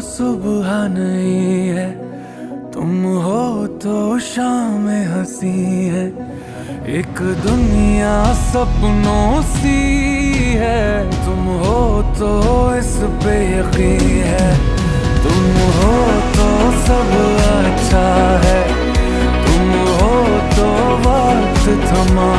सुबह नहीं है, तुम हो तो शाम हंसी है। एक दुनिया सपनों सी है, तुम हो तो इस पे यकीन है। तुम हो तो सब अच्छा है, तुम हो तो वक्त थमा